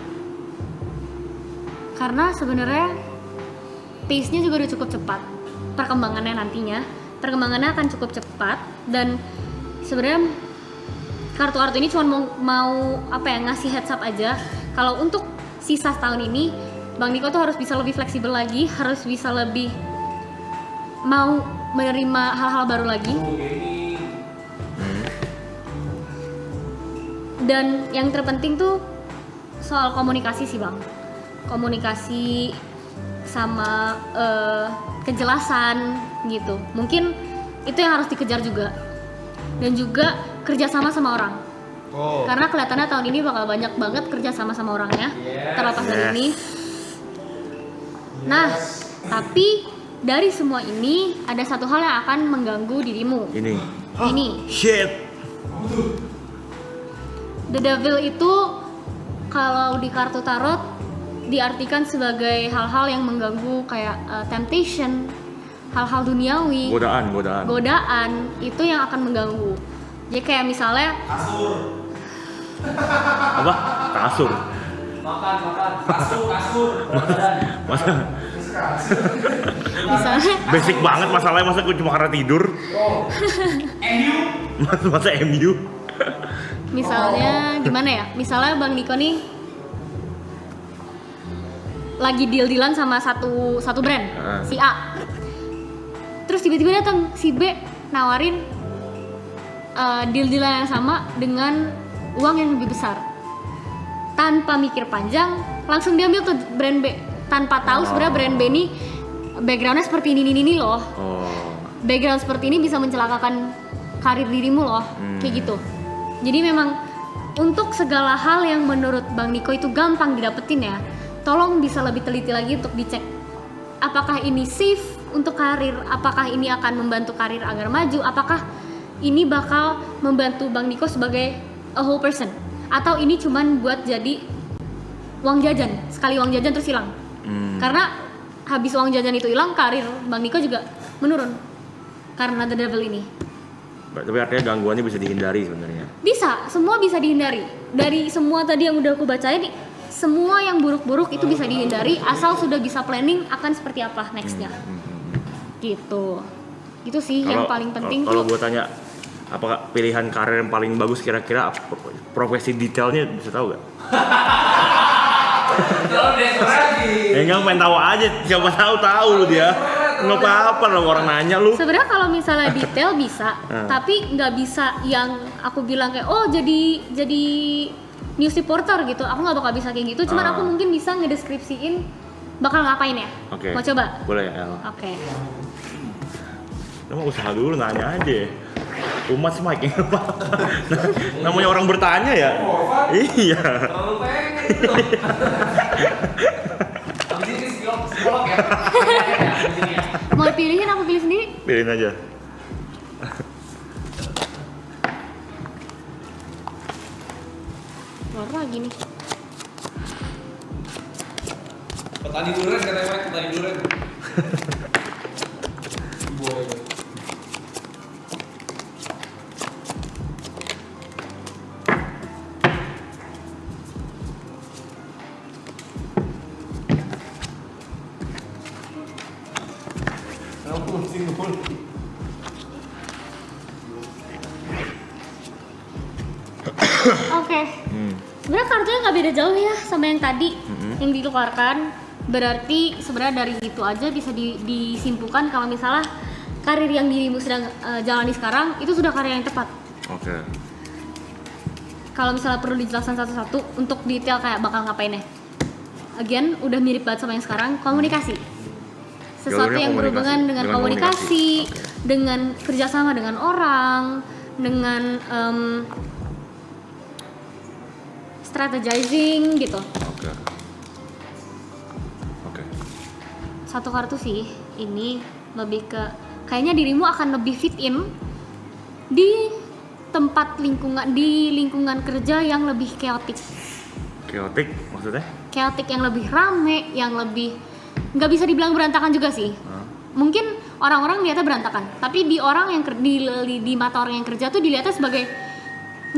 Karena sebenarnya pace-nya juga udah cukup cepat. Perkembangannya akan cukup cepat, dan sebenarnya kartu-kartu ini cuma mau apa ya, ngasih heads up aja. Kalau untuk sisa tahun ini, Bang Niko tuh harus bisa lebih fleksibel lagi, harus bisa lebih mau menerima hal-hal baru lagi. Dan yang terpenting tuh soal komunikasi sih Bang. Komunikasi sama kejelasan gitu. Mungkin itu yang harus dikejar juga. Dan juga kerjasama sama orang. Karena kelihatannya tahun ini bakal banyak banget kerja sama orangnya. Terlepas dari ini. Nah, tapi dari semua ini ada satu hal yang akan mengganggu dirimu. Ini. Ini. Shit. The Devil itu kalau di kartu tarot diartikan sebagai hal-hal yang mengganggu kayak temptation, hal-hal duniawi, godaan itu yang akan mengganggu. Jadi kayak misalnya Apa? Kasur. Makan. Kasur. Masa misalnya basic banget masalahnya, masa gue cuma karena tidur. Masa MU. misalnya gimana ya? Misalnya Bang Niko nih lagi deal-dealan sama satu brand, si A. Terus tiba-tiba datang si B nawarin deal-dealan yang sama dengan uang yang lebih besar. Tanpa mikir panjang, langsung diambil tuh brand B. Tanpa tahu sebenarnya brand B ini backgroundnya seperti ini loh. Background seperti ini bisa mencelakakan karir dirimu loh, kayak gitu. Jadi memang untuk segala hal yang menurut Bang Niko itu gampang didapetin ya, tolong bisa lebih teliti lagi untuk dicek apakah ini safe untuk karir, apakah ini akan membantu karir agar maju, apakah ini bakal membantu Bang Niko sebagai a whole person, atau ini cuman buat jadi uang jajan, sekali uang jajan terus hilang. Karena habis uang jajan itu hilang, karir Bang Niko juga menurun karena the devil ini. Tapi artinya gangguannya bisa dihindari sebenarnya. Bisa, semua bisa dihindari. Dari semua tadi yang udah aku bacain, semua yang buruk-buruk itu bisa dihindari asal sudah bisa planning akan seperti apa nextnya. Gitu. Itu sih yang paling penting. Kalau gue tanya, apakah pilihan karir yang paling bagus kira-kira profesi detailnya bisa tahu gak? Enggak, main tahu aja, siapa tahu lu dia. Nggak apa-apa dong orang nanya lu. Sebenarnya kalau misalnya detail bisa, tapi nggak bisa yang aku bilang kayak oh jadi news reporter gitu. Aku nggak bakal bisa kayak gitu. Cuman aku mungkin bisa ngedeskripsiin bakal ngapain ya. Oke. Mau coba? Boleh ya. Oke. Lu mau usaha dulu, nanya aja. Umat sih makin apa-apa. Namanya orang bertanya ya. Iya. Terlalu pengen gitu. Abis ini psikolog ya. Mau pilihin aku pilih sendiri? Pilihin aja. Keluar lagi nih. Petani durian katanya Mike, petani durian. Oke. Sebenarnya kartunya nggak beda jauh ya sama yang tadi yang ditukarkan. Berarti sebenarnya dari itu aja bisa disimpulkan kalau misalnya karir yang dirimu sedang jalani sekarang itu sudah karir yang tepat. Oke. Kalau misalnya perlu dijelaskan satu-satu untuk detail kayak bakal ngapain ya. Again, udah mirip banget sama yang sekarang, komunikasi. Sesuatu Jalurnya yang komunikasi. berhubungan dengan komunikasi, dengan kerjasama dengan orang, dengan strategizing gitu. Oke. Satu kartu sih ini lebih ke kayaknya dirimu akan lebih fit in di tempat lingkungan kerja yang lebih chaotic. Chaotic maksudnya? Chaotic yang lebih rame, yang lebih nggak bisa dibilang berantakan juga sih. Mungkin orang-orang lihatnya berantakan, tapi di orang yang di mata orang yang kerja tuh dilihatnya sebagai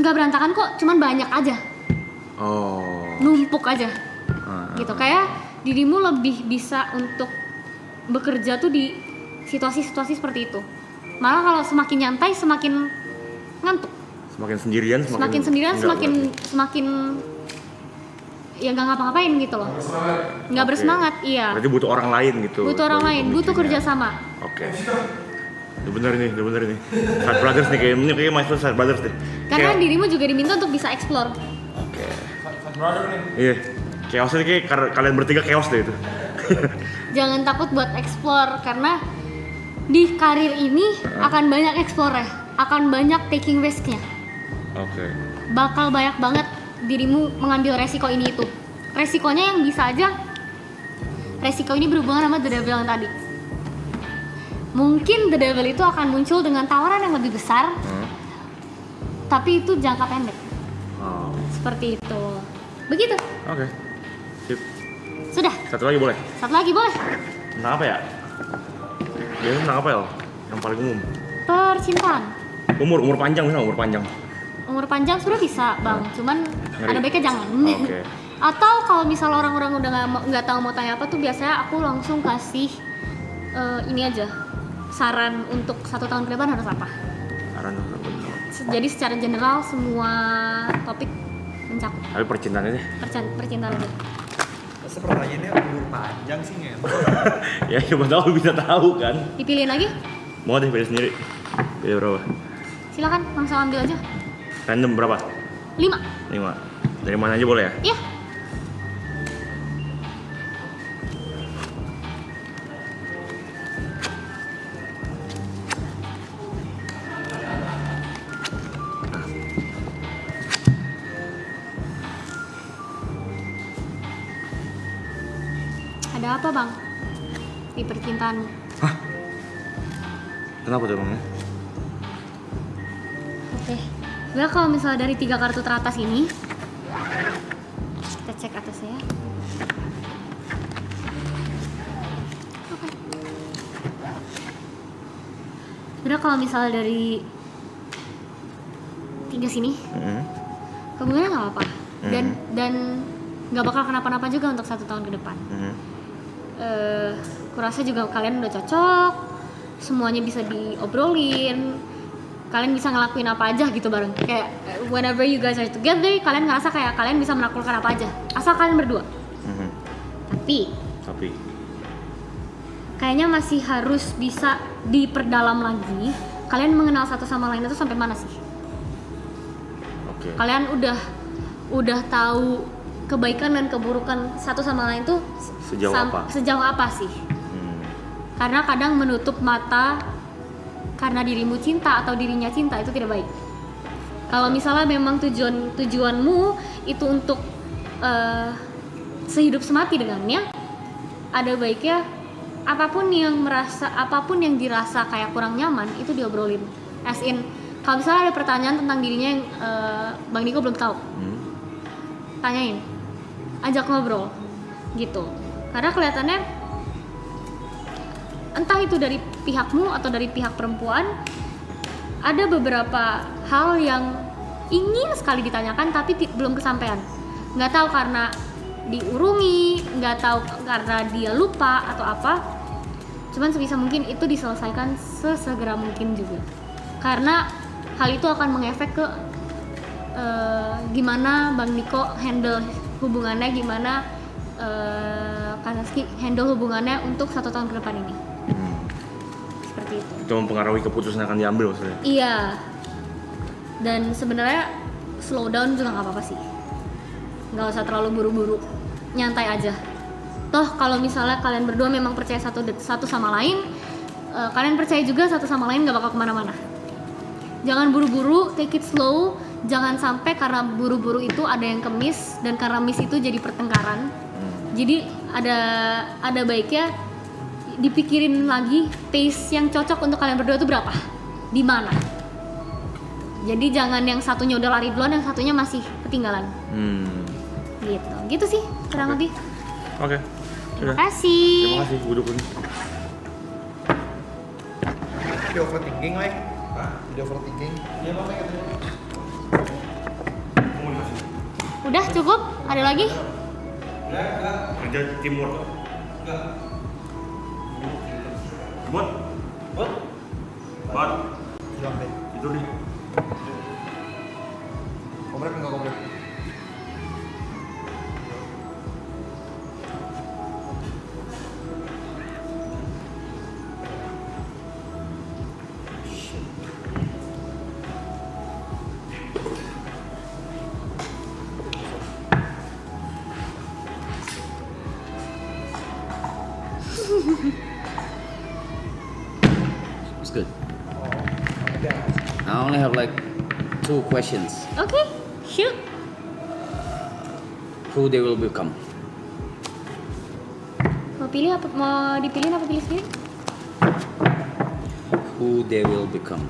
nggak berantakan kok, cuman banyak aja. Numpuk aja. Gitu kayak dirimu lebih bisa untuk bekerja tuh di situasi-situasi seperti itu. Malah kalau semakin nyantai semakin ngantuk. Semakin sendirian semakin ya nggak ngapa-ngapain gitu loh. Nggak bersemangat, iya. Berarti butuh orang lain gitu. Butuh orang lain, butuh kerjasama. Oke. Udah bener nih. Sad Brothers nih kayaknya master Sad Brothers deh. Karena dirimu juga diminta untuk bisa explore. Oke. Sad Brothers nih. Iya. Chaosnya kayak kalian bertiga chaos deh itu. Jangan takut buat explore karena di karir ini akan banyak explore ya, akan banyak taking risk-nya. Oke. Bakal banyak banget dirimu mengambil resiko ini itu. Resikonya yang bisa aja resiko ini berhubungan sama the devil yang tadi. Mungkin the devil itu akan muncul dengan tawaran yang lebih besar, tapi itu jangka pendek. Seperti itu. Begitu. Oke. Sip. Sudah. Satu lagi boleh? Satu lagi boleh. Tentang apa ya? Biasanya tentang apa ya? Yang paling umum? Percintaan. Umur panjang bisa umur panjang. Umur panjang sudah bisa bang, cuman ada baiknya jangan. Oke. Atau kalau misal orang-orang udah nggak tahu mau tanya apa tuh biasanya aku langsung kasih ini aja saran untuk 1 tahun ke depan harus apa. Saran apa? Jadi secara general semua topik mencakup. Tapi percintaan aja. Percintaan aja. Masa pertanyaannya umur panjang sih nggak? Ya siapa tahu bisa tahu kan. Dipilihin lagi? Mau deh pilih sendiri. Pilih berapa? Silakan langsung ambil aja. Random berapa? 5. 5. Dari mana aja boleh ya? Iya. Ada apa bang? Di percintaanmu? Kenapa tuh emangnya? Oke. Sebenarnya kalau misalnya dari 3 kartu teratas ini, kita cek atasnya ya. Oke. Sebenarnya kalau misalnya dari 3 sini, hubungannya nggak apa-apa. Dan nggak bakal kenapa-napa juga untuk 1 tahun ke depan. Kurasa juga kalian udah cocok, semuanya bisa diobrolin, kalian bisa ngelakuin apa aja gitu bareng. Kayak whenever you guys are together, kalian ngerasa kayak kalian bisa menaklukkan apa aja, asal kalian berdua. Tapi kayaknya masih harus bisa diperdalam lagi. Kalian mengenal satu sama lain itu sampai mana sih? Oke. Kalian udah tahu kebaikan dan keburukan satu sama lain tuh sejauh apa sih? Karena kadang menutup mata karena dirimu cinta atau dirinya cinta itu tidak baik. Kalau misalnya memang tujuanmu itu untuk sehidup semati dengannya, ada baiknya apapun yang dirasa kayak kurang nyaman itu diobrolin. As in, kalau misalnya ada pertanyaan tentang dirinya yang Bang Niko belum tahu, tanyain, ajak ngobrol, gitu. Karena kelihatannya entah itu dari pihakmu atau dari pihak perempuan, ada beberapa hal yang ingin sekali ditanyakan tapi belum kesampaian. Nggak tahu karena diurungi, nggak tahu karena dia lupa atau apa. Cuman sebisa mungkin itu diselesaikan sesegera mungkin juga. Karena hal itu akan mengefek ke gimana Bang Niko handle hubungannya, gimana Kanaski handle hubungannya untuk 1 tahun ke depan ini. Seperti itu. Itu mempengaruhi keputusan yang akan diambil maksudnya? Iya. Dan sebenarnya slow down juga nggak apa-apa sih. Nggak usah terlalu buru-buru, nyantai aja. Toh kalau misalnya kalian berdua memang percaya satu sama lain, kalian percaya juga satu sama lain nggak bakal kemana-mana. Jangan buru-buru, take it slow. Jangan sampai karena buru-buru itu ada yang miss, dan karena miss itu jadi pertengkaran. Jadi ada baiknya dipikirin lagi pace yang cocok untuk kalian berdua itu berapa, di mana. Jadi jangan yang satunya udah lari duluan, yang satunya masih ketinggalan. Gitu sih kurang lebih. Oke. Terima kasih. Terima kasih, gue dukung. Video overthinking, Mike. Video overthinking. Udah cukup? Ada lagi? Kerja teamwork. Buat. Tidur nih. Komplek enggak komplek? It's good. I only have like 2 questions. Oke, shoot. Who they will become? Mau dipilih apa pilih sendiri? Who they will become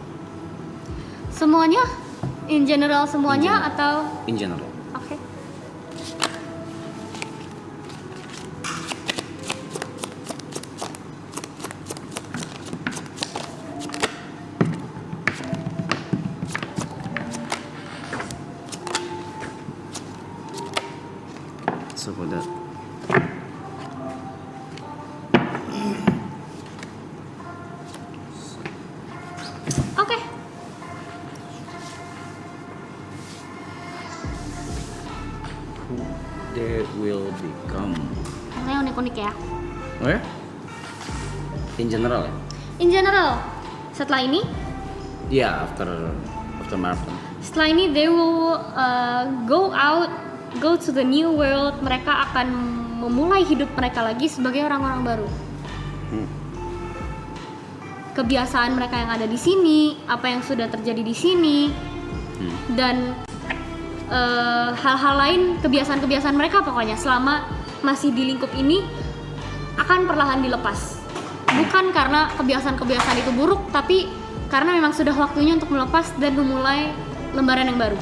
Semuanya? In general semuanya atau? in general. Oke. So for that, Oke. who they will become. Yang unik-unik ya. Oh ya? In general ya? In general, setelah ini Yeah, after marathon. Setelah ini they will go to the new world. Mereka akan memulai hidup mereka lagi sebagai orang-orang baru. Kebiasaan mereka yang ada di sini, apa yang sudah terjadi di sini, dan hal-hal lain, kebiasaan-kebiasaan mereka pokoknya selama masih di lingkup ini akan perlahan dilepas. Bukan karena kebiasaan-kebiasaan itu buruk, tapi karena memang sudah waktunya untuk melepas dan memulai lembaran yang baru.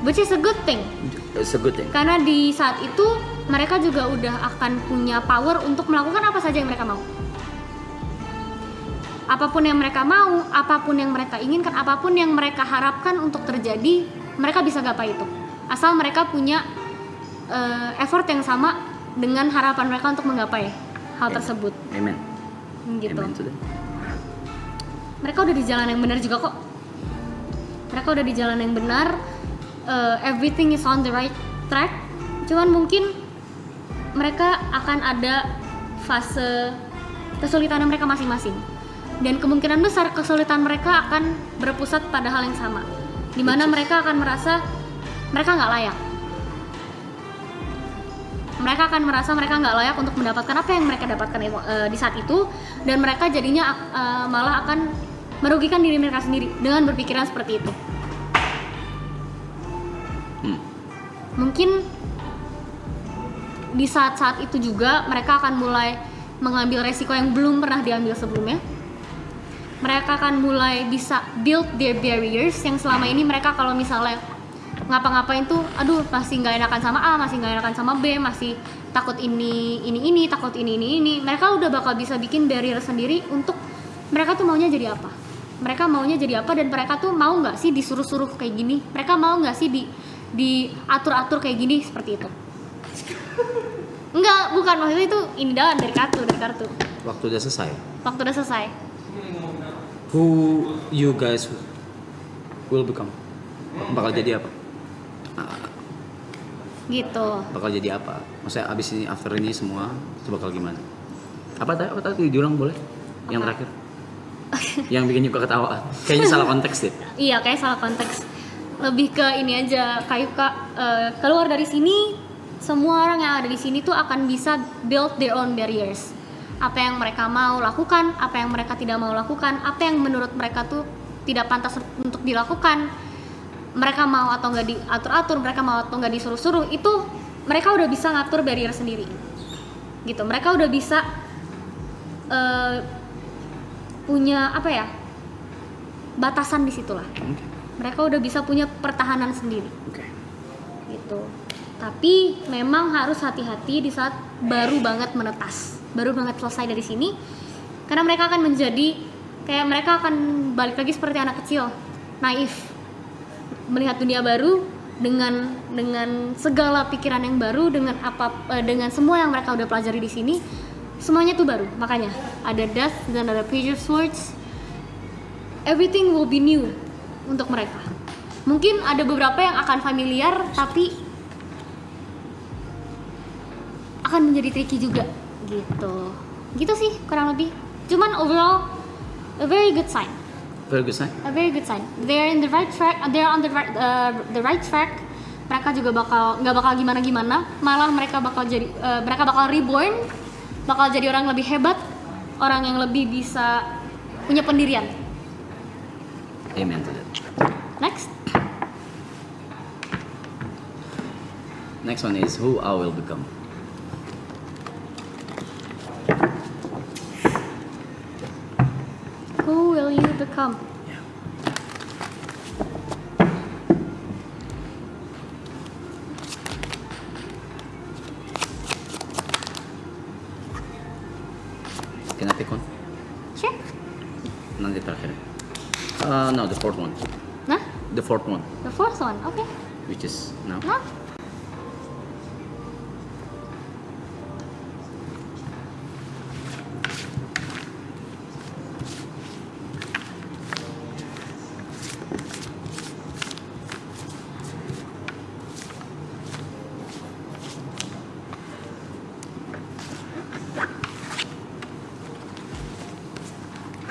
Which is a good thing. It's a good thing. Karena di saat itu mereka juga udah akan punya power untuk melakukan apa saja yang mereka mau. Apapun yang mereka mau, apapun yang mereka inginkan, apapun yang mereka harapkan untuk terjadi, mereka bisa gapai itu. Asal mereka punya effort yang sama dengan harapan mereka untuk menggapai hal tersebut. Amen. Gitu. Amen to that. Mereka udah di jalan yang benar juga kok. Mereka udah di jalan yang benar. Everything is on the right track. Cuman mungkin mereka akan ada fase kesulitan mereka masing-masing. Dan kemungkinan besar kesulitan mereka akan berpusat pada hal yang sama, di mana mereka akan merasa mereka nggak layak. Mereka akan merasa mereka nggak layak untuk mendapatkan apa yang mereka dapatkan di saat itu, dan mereka jadinya malah akan merugikan diri mereka sendiri dengan berpikiran seperti itu. Mungkin di saat-saat itu juga mereka akan mulai mengambil resiko yang belum pernah diambil sebelumnya. Mereka akan mulai bisa build their barriers yang selama ini mereka kalau misalnya ngapa-ngapain tuh, aduh masih nggak enakan sama A, masih nggak enakan sama B, masih takut ini, takut ini. Mereka udah bakal bisa bikin barrier sendiri untuk mereka tuh maunya jadi apa. Mereka maunya jadi apa dan mereka tuh mau nggak sih disuruh-suruh kayak gini. Mereka mau nggak sih diatur-atur kayak gini seperti itu. Enggak, bukan, maksudnya itu ini dari kartu. Waktu udah selesai. Waktu udah selesai. Who you guys will become? Bakal jadi apa? Gitu. Bakal jadi apa? Maksudnya abis ini, after ini semua itu bakal gimana? Apa tadi diulang boleh? Yang Apa? terakhir? Yang bikin Yuka ketawa. Kayaknya salah konteks deh. Iya, kayak salah konteks. Lebih ke ini aja, kayak keluar dari sini, semua orang yang ada di sini tuh akan bisa build their own barriers. Apa yang mereka mau lakukan, apa yang mereka tidak mau lakukan, apa yang menurut mereka tuh tidak pantas untuk dilakukan. Mereka mau atau nggak diatur-atur, mereka mau atau nggak disuruh-suruh, itu mereka udah bisa ngatur barrier sendiri. Gitu, mereka udah bisa punya apa ya, batasan di situlah. Mereka udah bisa punya pertahanan sendiri. Gitu. Tapi memang harus hati-hati di saat baru banget menetas, baru banget selesai dari sini, karena mereka akan menjadi kayak mereka akan balik lagi seperti anak kecil, naif, melihat dunia baru dengan segala pikiran yang baru, dengan semua yang mereka udah pelajari di sini, semuanya tuh baru. Makanya ada death dan ada page of swords, everything will be new untuk mereka. Mungkin ada beberapa yang akan familiar, tapi akan menjadi tricky juga gitu sih kurang lebih. Cuman overall a very good sign. Very good sign. A very good sign. They're in the right track. They're on the right track. Mereka juga nggak bakal gimana, malah mereka bakal reborn, bakal jadi orang lebih hebat, orang yang lebih bisa punya pendirian. Amen to that. Next one is who I will become. Who will you become? Can I pick one? Sure. Nanti terakhir. No, the fourth one. Nah, The fourth one, the fourth one. Okay. which is now. Nah.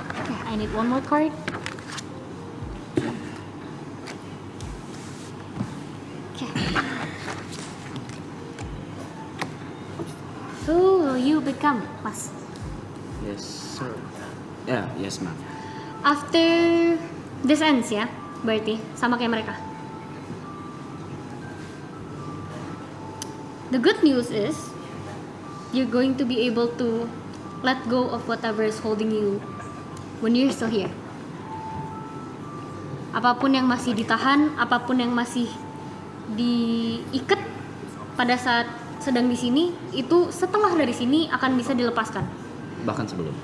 Okay, I need one more card. Okay. Who will you become, Mas? Yes, sir. Yeah, yes, ma'am. After this ends ya, berarti sama kayak mereka. The good news is you're going to be able to let go of whatever is holding you when you're still here. Apapun yang masih ditahan, apapun yang masih diikat pada saat sedang di sini, itu setelah dari sini akan bisa dilepaskan. Bahkan sebelum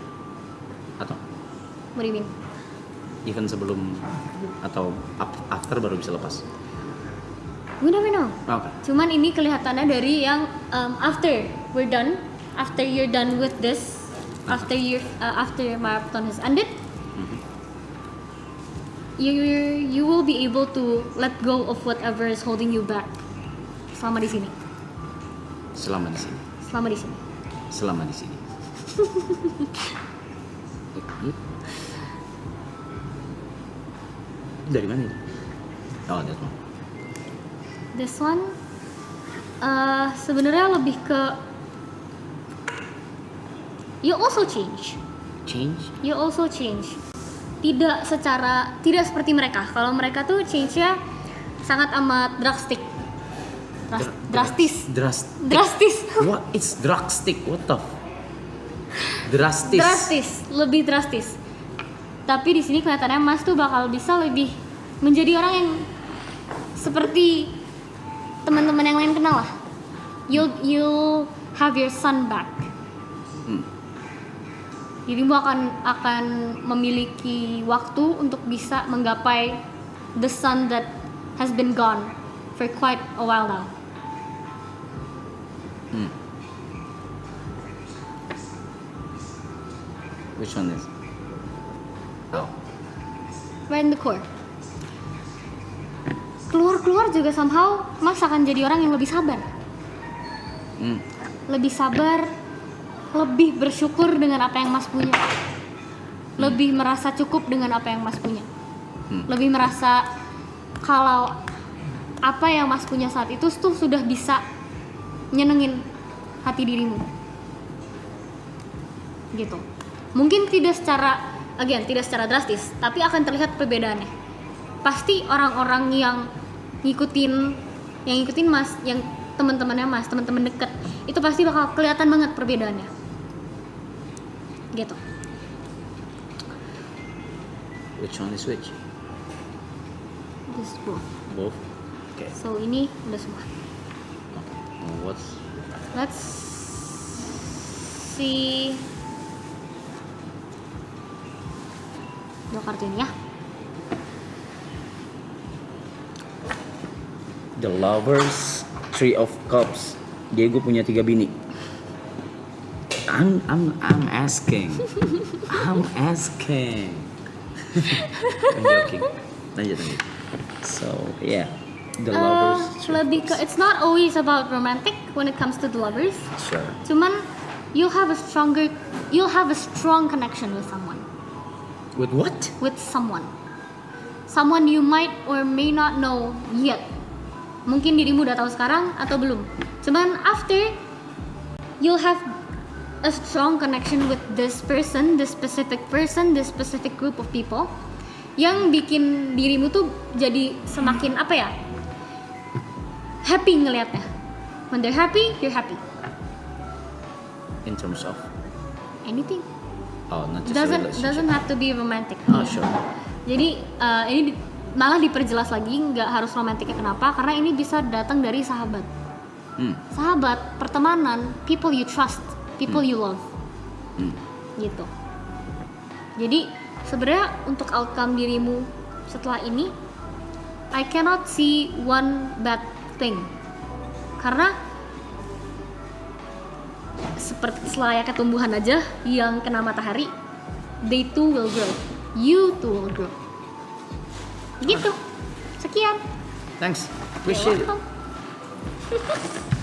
atau What do you mean? even sebelum atau after baru bisa lepas. We never know. Oke. Cuman ini kelihatannya dari yang after we're done, after you're done with this, after marathon has ended, you will be able to let go of whatever is holding you back selama di sini. Selama di sini. Selama di sini. Selama di sini. Dari mana itu? Oh, that one. This one sebenarnya lebih ke you also change. Change? You also change. Tidak seperti mereka. Kalau mereka tuh change-nya sangat amat drastis. Drastis. What? It's drastic. What the? Drastis. Drastis, lebih drastis. Tapi di sini kelihatannya Mas tuh bakal bisa lebih menjadi orang yang seperti teman-teman yang lain kenal lah. You'll have your son back. Dirimu akan memiliki waktu untuk bisa menggapai the sun that has been gone for quite a while now. Which one is? Oh. Right in the core. Keluar juga somehow Mas akan jadi orang yang lebih sabar. Lebih sabar, lebih bersyukur dengan apa yang Mas punya. Lebih merasa cukup dengan apa yang Mas punya. Lebih merasa kalau apa yang Mas punya saat itu tuh sudah bisa nyenengin hati dirimu. Gitu. Mungkin tidak secara drastis, tapi akan terlihat perbedaannya. Pasti orang-orang yang ngikutin Mas, yang teman-temannya Mas, teman-teman dekat, itu pasti bakal kelihatan banget perbedaannya. Gitu. Which one is which? This both. Both. Okay. So ini udah semua. What's? Let's see. Dua kartu ini ya. The Lovers, Three of Cups. Diego punya 3 bini. I'm asking. I'm joking. Lanjut. So yeah, The Lovers. Lebih ke, it's not always about romantic when it comes to the lovers. Sure. Cuman you'll have a strong connection with someone. With what? With someone you might or may not know yet. Mungkin dirimu udah tahu sekarang atau belum. Cuman after, you'll have a strong connection with this specific group of people, yang bikin dirimu tuh jadi semakin apa ya, happy ngelihatnya. When they're happy, you're happy. In terms of Anything. oh, not just a relationship. Doesn't have to be romantic. Oh, sure. Jadi ini malah diperjelas lagi, nggak harus romantiknya. Kenapa? Karena ini bisa datang dari sahabat. Sahabat, pertemanan, people you trust, people you love. Gitu. Jadi sebenarnya untuk outcome dirimu setelah ini, I cannot see one bad thing. Karena seperti selayaknya tumbuhan aja yang kena matahari, they too will grow. You too will grow. Gitu. Sekian. Thanks. Appreciate it. You're welcome.